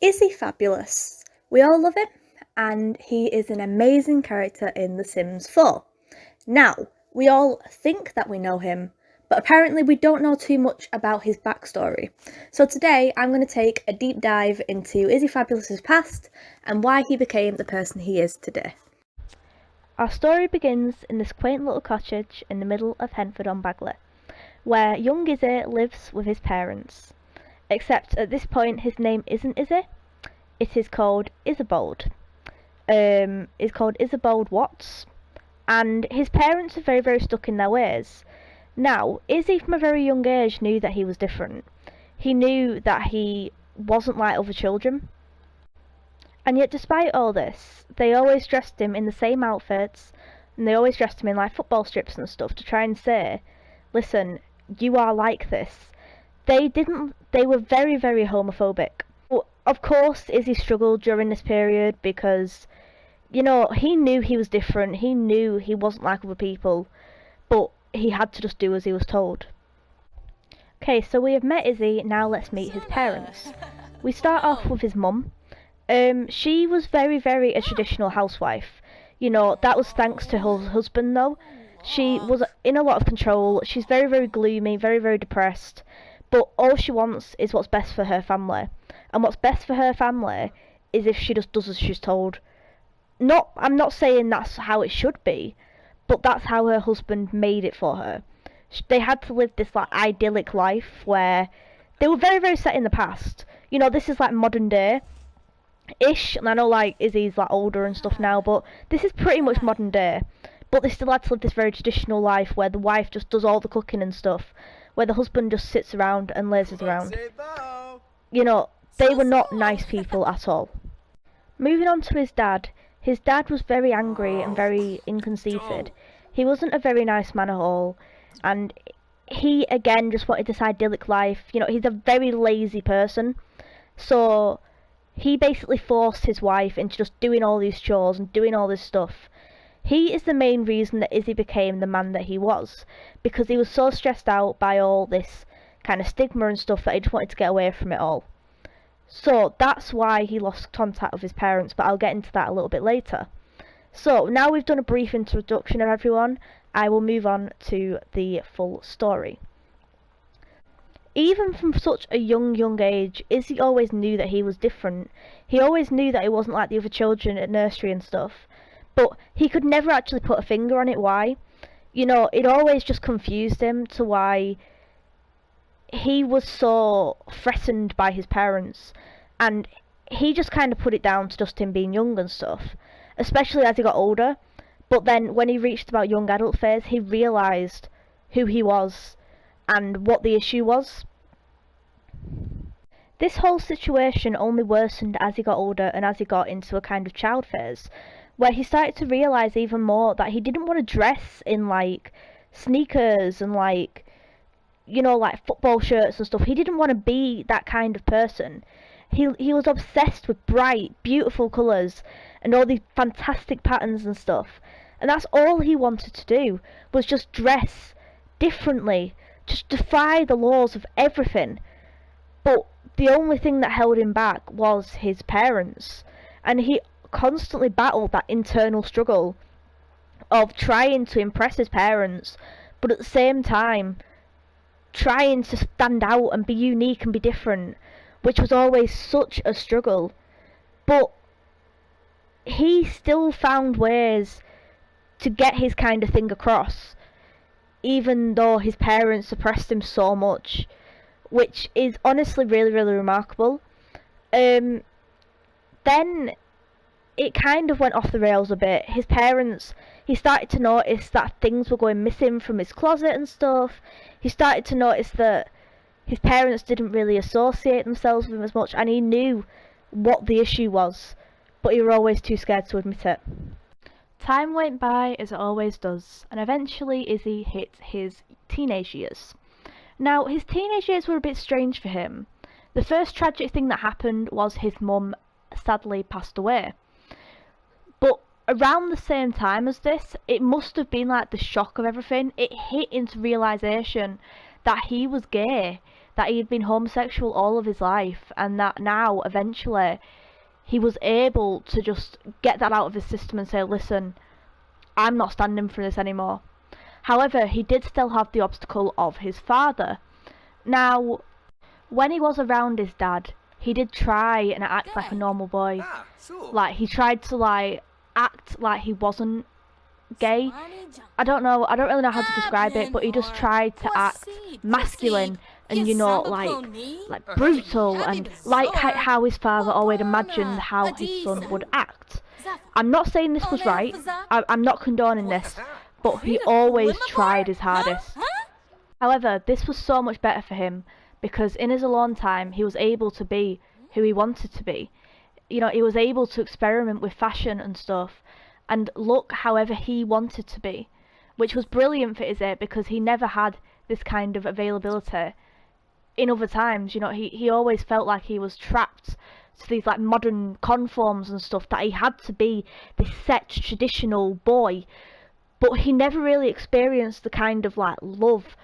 Izzy Fabulous. We all love him, and he is an amazing character in The Sims 4. Now, we all think that we know him, but apparently we don't know too much about his backstory. So today I'm going to take a deep dive into Izzy Fabulous's past and why he became the person he is today. Our story begins in this quaint little cottage in the middle of Henford-on-Bagley, where young Izzy lives with his parents. Except at this point his name isn't Izzy, it is called Isabold. It's called Isabold Watts, and his parents are very, very stuck in their ways. Now, Izzy from a very young age knew that he was different. He knew that he wasn't like other children. And yet despite all this, they always dressed him in the same outfits, and they always dressed him in like football strips and stuff to try and say, listen, you are like this. They were very, very homophobic. But of course Izzy struggled during this period because, he knew he was different, he knew he wasn't like other people, but he had to just do as he was told. Okay, so we have met Izzy, now let's meet his parents. We start off with his mum. She was very, very a traditional housewife. That was thanks to her husband though. She was in a lot of control, she's very, very gloomy, very, very depressed, but all she wants is what's best for her family. And what's best for her family is if she just does as she's told. I'm not saying that's how it should be, but that's how her husband made it for her. They had to live this like idyllic life where they were very, very set in the past. This is like modern day ish, and I know like Izzy's like older and stuff now, but this is pretty much modern day. But they still had to live this very traditional life where the wife just does all the cooking and stuff, where the husband just sits around and lazes around. They were not nice people at all. Moving on to his dad was very angry and very inconceited. He wasn't a very nice man at all, and he again just wanted this idyllic life. He's a very lazy person, so he basically forced his wife into just doing all these chores and doing all this stuff. He is the main reason that Izzy became the man that he was, because he was so stressed out by all this kind of stigma and stuff that he just wanted to get away from it all. So that's why he lost contact with his parents, but I'll get into that a little bit later. So now we've done a brief introduction of everyone, I will move on to the full story. Even from such a young age, Izzy always knew that he was different. He always knew that he wasn't like the other children at nursery and stuff, but he could never actually put a finger on it why. It always just confused him to why he was so threatened by his parents, and he just kind of put it down to just him being young and stuff, especially as he got older. But then when he reached about young adult phase, he realised who he was and what the issue was. This whole situation only worsened as he got older and as he got into a kind of child phase, where he started to realise even more that he didn't want to dress in like sneakers and like football shirts and stuff. He didn't want to be that kind of person. He was obsessed with bright, beautiful colours and all these fantastic patterns and stuff. And that's all he wanted to do, was just dress differently, just defy the laws of everything. But the only thing that held him back was his parents. And he constantly battled that internal struggle of trying to impress his parents, but at the same time trying to stand out and be unique and be different, which was always such a struggle. But he still found ways to get his kind of thing across, even though his parents suppressed him so much, which is honestly really, really remarkable. Then it kind of went off the rails a bit. His parents, he started to notice that things were going missing from his closet and stuff. He started to notice that his parents didn't really associate themselves with him as much, and he knew what the issue was, but he was always too scared to admit it. Time went by as it always does, and eventually Izzy hit his teenage years. Now, his teenage years were a bit strange for him. The first tragic thing that happened was his mum sadly passed away. But around the same time as this, it must have been like the shock of everything. It hit into realisation that he was gay, that he had been homosexual all of his life, and that now, eventually, he was able to just get that out of his system and say, listen, I'm not standing for this anymore. However, he did still have the obstacle of his father. Now, when he was around his dad, he did try and act like a normal boy. Like, he tried to, like, act like he wasn't gay. I don't really know how to describe it, but he just tried to act masculine and, you know, like brutal, and like how his father always imagined how his son would act. I'm not saying this was right, I'm not condoning this, but he always tried his hardest. However, this was so much better for him, because in his alone time he was able to be who he wanted to be. You know, he was able to experiment with fashion and stuff and look however he wanted to be, which was brilliant for Izzy, because he never had this kind of availability in other times. You know, he always felt like he was trapped to these like modern conforms and stuff, that he had to be this set traditional boy, but he never really experienced the kind of like love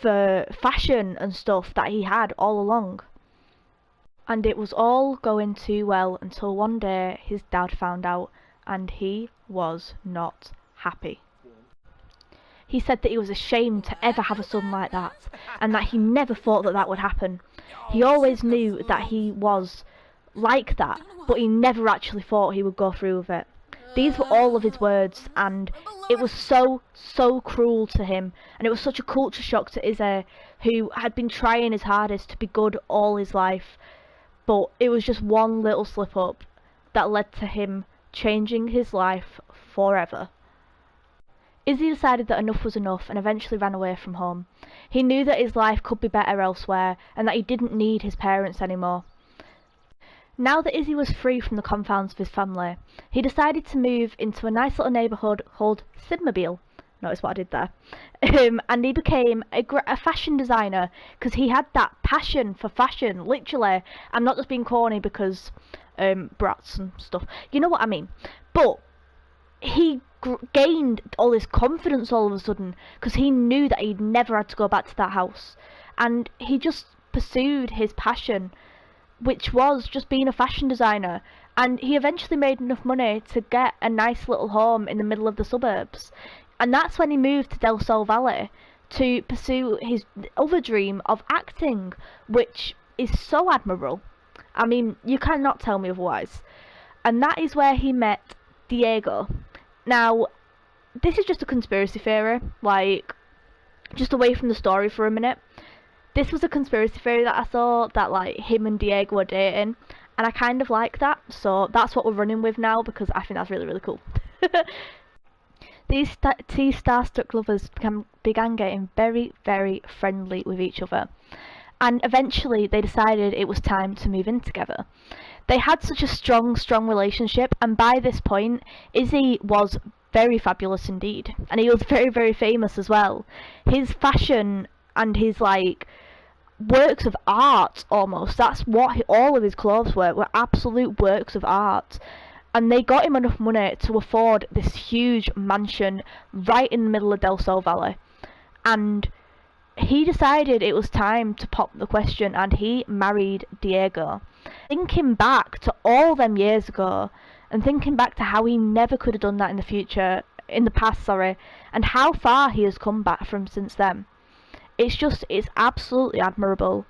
for fashion and stuff that he had all along. And it was all going too well until one day his dad found out, and he was not happy. He said that he was ashamed to ever have a son like that, and that he never thought that that would happen. He always knew that he was like that, but he never actually thought he would go through with it. These were all of his words, and it was so cruel to him, and it was such a culture shock to Izzy, who had been trying his hardest to be good all his life, but it was just one little slip up that led to him changing his life forever. Izzy decided that enough was enough and eventually ran away from home. He knew that his life could be better elsewhere, and that he didn't need his parents anymore. Now that Izzy was free from the confounds of his family, he decided to move into a nice little neighbourhood called Sidmobile. Notice what I did there. And he became a fashion designer, because he had that passion for fashion, literally. I'm not just being corny because brats and stuff, you know what I mean. But he gained all this confidence all of a sudden, because he knew that he'd never had to go back to that house, and he just pursued his passion, which was just being a fashion designer. And he eventually made enough money to get a nice little home in the middle of the suburbs, and that's when he moved to Del Sol Valley to pursue his other dream of acting, which is so admirable. I mean, you cannot tell me otherwise. And that is where he met Diego. Now, this is just a conspiracy theory, like, just away from the story for a minute. This was a conspiracy theory that I saw, that like him and Diego were dating, and I kind of like that, so that's what we're running with now, because I think that's really cool. These two starstruck lovers began getting very friendly with each other, and eventually they decided it was time to move in together. They had such a strong relationship, and by this point Izzy was very fabulous indeed, and he was very famous as well. His fashion and his like works of art, almost, that's what all of his clothes were absolute works of art. And they got him enough money to afford this huge mansion right in the middle of Del Sol Valley, and he decided it was time to pop the question, and he married Diego. Thinking back to all them years ago, and thinking back to how he never could have done that in the past, and how far he has come back from since then, it's absolutely admirable.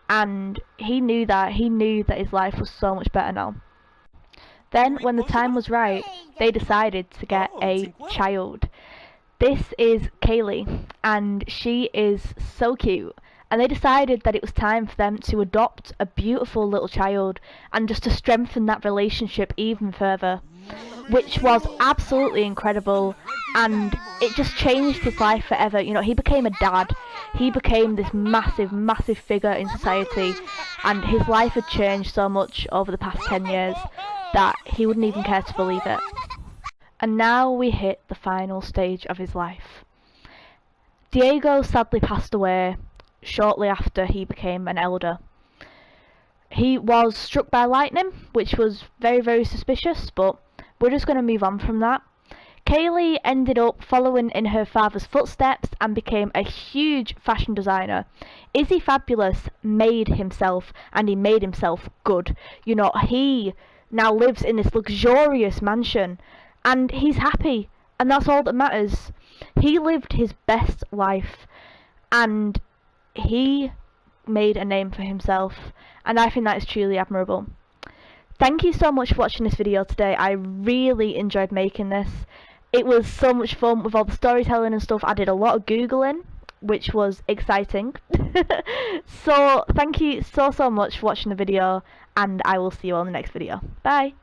And he knew that his life was so much better now. Then, when the time was right, they decided to get a child. This is Kaylee, and she is so cute. And they decided that it was time for them to adopt a beautiful little child, and just to strengthen that relationship even further, which was absolutely incredible. And it just changed his life forever. You know, he became a dad. He became this massive figure in society, and his life had changed so much over the past 10 years that he wouldn't even care to believe it. And now we hit the final stage of his life. Diego sadly passed away shortly after he became an elder. He was struck by lightning, which was very suspicious, but we're just going to move on from that. Kaylee ended up following in her father's footsteps and became a huge fashion designer. Izzy Fabulous made himself, and he made himself good. You know, he now lives in this luxurious mansion and he's happy, and that's all that matters. He lived his best life and he made a name for himself, and I think that is truly admirable. Thank you so much for watching this video today. I really enjoyed making this. It was so much fun with all the storytelling and stuff. I did a lot of Googling, which was exciting. So thank you so much for watching the video, and I will see you all in the next video. Bye!